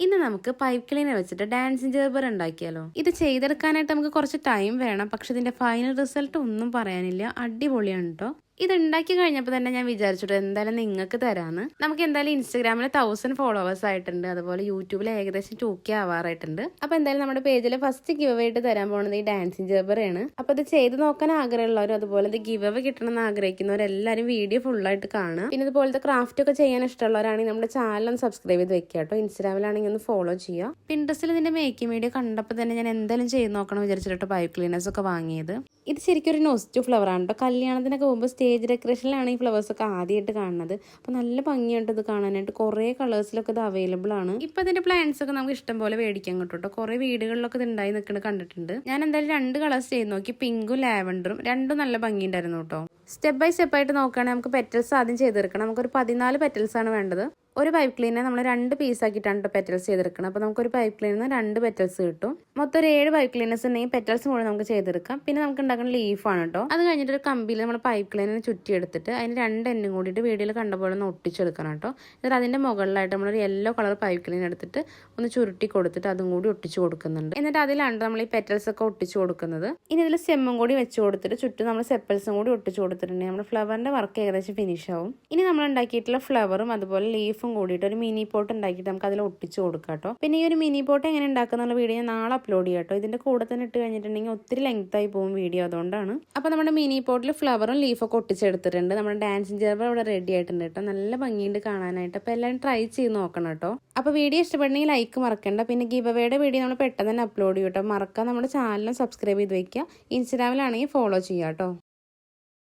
ഇന്ന് നമുക്ക് pipe cleaner വെച്ചിട്ട് ഡാൻസിങ് ജേർബർ ഉണ്ടാക്കിയാലോ. ഇത് ചെയ്തെടുക്കാനായിട്ട് നമുക്ക് കുറച്ച് ടൈം വേണം, പക്ഷെ ഇതിന്റെ ഫൈനൽ റിസൾട്ട് ഒന്നും പറയാനില്ല, അടിപൊളിയാണ് കേട്ടോ. ഇത് ഉണ്ടാക്കി കഴിഞ്ഞപ്പോൾ തന്നെ ഞാൻ വിചാരിച്ചിട്ട് എന്തായാലും നിങ്ങൾക്ക് തരാന്ന്. നമുക്ക് എന്തായാലും ഇൻസ്റ്റാഗ്രാമിൽ 1000 ഫോളോവേഴ്സ് ആയിട്ടുണ്ട്, അതുപോലെ യൂട്യൂബിൽ ഏകദേശം 2K ആവാറായിട്ടുണ്ട്. അപ്പൊ എന്തായാലും നമ്മുടെ പേജിൽ ഫസ്റ്റ് ഗിവ് അവേ ആയിട്ട് തരാൻ പോകുന്നത് ഈ ഡാൻസിങ് ജേർബറാണ്. അപ്പൊ ഇത് ചെയ്ത് നോക്കാൻ ആഗ്രഹമുള്ളവരും അതുപോലെ ഇത് ഗിവ് അവേ കിട്ടണമെന്ന് ആഗ്രഹിക്കുന്നവരെല്ലാവരും വീഡിയോ ഫുള്ളായിട്ട് കാണുക. പിന്നെ ഇതുപോലത്തെ ക്രാഫ്റ്റ് ഒക്കെ ചെയ്യാൻ ഇഷ്ടമുള്ളവരാണെങ്കിൽ നമ്മുടെ ചാനൽ ഒന്ന് സബ്സ്ക്രൈബ് ചെയ്ത് വെക്കുക കേട്ടോ. ഇൻസ്റ്റാഗ്രാമിലാണെങ്കിൽ ഒന്ന് ഫോളോ ചെയ്യുക. പിൻട്രസ്റ്റിൽ ഇതിന്റെ മേക്കിംഗ് വീഡിയോ കണ്ടപ്പോൾ തന്നെ ഞാൻ എന്തായാലും ചെയ്ത് നോക്കണം വിചാരിച്ചിട്ട് പൈപ്പ് ക്ലീനേഴ്സ് ഒക്കെ വാങ്ങിയത്. ഇത് ശരിക്കും ഒരു നോസ്റ്റു ഫ്ലവർ ആണ് കേട്ടോ. കല്യാണത്തിനൊക്കെ പോകുമ്പോൾ സ്റ്റേജ് ഡെക്കറേഷനിലാണ് ഈ ഫ്ലവേഴ്സ് ഒക്കെ ആദ്യമായിട്ട് കാണുന്നത്. അപ്പോൾ നല്ല ഭംഗിയായിട്ട് ഇത് കാണാനായിട്ട്. കുറേ കളേഴ്സിലൊക്കെ ഇത് അവൈലബിൾ ആണ്. ഇപ്പൊ ഇതിന്റെ പ്ലാന്റ്സ് ഒക്കെ നമുക്ക് ഇഷ്ടം പോലെ മേടിക്കാൻ കിട്ടും കേട്ടോ. കുറേ വീടുകളിലൊക്കെ ഇത് ഉണ്ടായി നിൽക്കുന്നത് കണ്ടിട്ടുണ്ട്. ഞാൻ എന്തായാലും 2 കളേഴ്സ് ചെയ്ത് നോക്കി, പിങ്കും ലാവൻഡറും. രണ്ടും നല്ല ഭംഗിയുണ്ടായിരുന്നു കേട്ടോ. സ്റ്റെപ്പ് ബൈ സ്റ്റെപ്പ് ആയിട്ട് നോക്കുകയാണെങ്കിൽ നമുക്ക് പെറ്റൽസ് ആദ്യം ചെയ്തെടുക്കണം. നമുക്കൊരു 14 പെറ്റൽസ് ആണ് വേണ്ടത്. ഒരു പൈപ്പ് ക്ലീനർ നമ്മൾ 2 പീസാക്കിയിട്ടാണ് പെറ്റൽസ് ചെയ്തെടുക്കണം. അപ്പോൾ നമുക്കൊരു പൈപ്പ് ക്ലീനറിന് 2 പെറ്റൽസ് കിട്ടും. മൊത്തം ഒരു 7 പൈപ്പ് ക്ലീനേഴ്സ് ഉണ്ടെങ്കിൽ പെറ്റൽസ് മുഴുവൻ നമുക്ക് ചെയ്തെടുക്കാം. പിന്നെ നമുക്ക് ഉണ്ടാക്കുന്ന ലീഫാണ് കേട്ടോ. അത് കഴിഞ്ഞിട്ട് ഒരു കമ്പിയിൽ നമ്മൾ പൈപ്പ് ക്ലീനറിന് ചുറ്റി എടുത്തിട്ട് അതിന് 2 എണ്ണും കൂടിയിട്ട് വീഡിയോയിൽ കണ്ട പോലെ ഒന്ന് ഒട്ടിച്ചെടുക്കണം കേട്ടോ. എന്നിട്ട് അതിന്റെ മുകളിലായിട്ട് നമ്മളൊരു യെല്ലോ കളർ പൈപ്പ് ക്ലീനർ എടുത്തിട്ട് ഒന്ന് ചുരുട്ടി കൊടുത്തിട്ട് അതും കൂടി ഒട്ടിച്ചു കൊടുക്കുന്നുണ്ട്. എന്നിട്ട് അതിലാണ് നമ്മൾ ഈ പെറ്റൽസ് ഒക്കെ ഒട്ടിച്ചു കൊടുക്കുന്നത്. ഇനി ഇതിൽ സ്റ്റെമ്മും കൂടി വെച്ച് കൊടുത്തിട്ട് ചുറ്റും നമ്മൾ സെപ്പൽസും കൂടി ഒട്ടിച്ചു കൊടുത്തിട്ടുണ്ടെങ്കിൽ നമ്മുടെ ഫ്ലവറിന്റെ വർക്ക് ഏകദേശം ഫിനിഷ് ആവും. ഇനി നമ്മൾ ഉണ്ടാക്കിയിട്ടുള്ള ഫ്ലവറും അതുപോലെ ലീഫും കൂടിയിട്ട് ഒരു മിനി പോട്ട് ഉണ്ടാക്കിയിട്ട് നമുക്ക് അതിൽ ഒട്ടിച്ചു കൊടുക്കാം കേട്ടോ. പിന്നെ ഈ ഒരു മിനി പോട്ട് എങ്ങനെ ഉണ്ടാക്കുന്ന വീഡിയോ ഞാൻ നാളെ അപ്ലോഡ് ചെയ്യാം കേട്ടോ. ഇതിന്റെ കൂടെ തന്നെ ഇട്ട് കഴിഞ്ഞിട്ടുണ്ടെങ്കിൽ ഒത്തിരി ലെങ്ത് ആയി പോകും വീഡിയോ, അതുകൊണ്ടാണ്. അപ്പോൾ നമ്മുടെ മിനി പോട്ടിൽ ഫ്ലവറും ലീഫൊക്കെ ഒട്ടിച്ചെടുത്തിട്ടുണ്ട്. നമ്മുടെ ഡാൻസിങ് ജേർബർ ഇവിടെ റെഡി ആയിട്ടുണ്ട് കേട്ടോ. നല്ല ഭംഗിയുണ്ട് കാണാനായിട്ട്. അപ്പോൾ എല്ലാവരും ട്രൈ ചെയ്ത് നോക്കണം കേട്ടോ. അപ്പോൾ വീഡിയോ ഇഷ്ടപ്പെടണമെങ്കിൽ ലൈക്ക് മറക്കണ്ട. പിന്നെ ഗിവ് അവേയുടെ വീഡിയോ നമ്മൾ പെട്ടെന്ന് തന്നെ അപ്ലോഡ് ചെയ്യും കേട്ടോ. മറക്കാൻ നമ്മുടെ ചാനലും സബ്സ്ക്രൈബ് ചെയ്ത് വെക്കുക. ഇൻസ്റ്റാഗ്രാമിലാണെങ്കിൽ ഫോളോ ചെയ്യാം കേട്ടോ.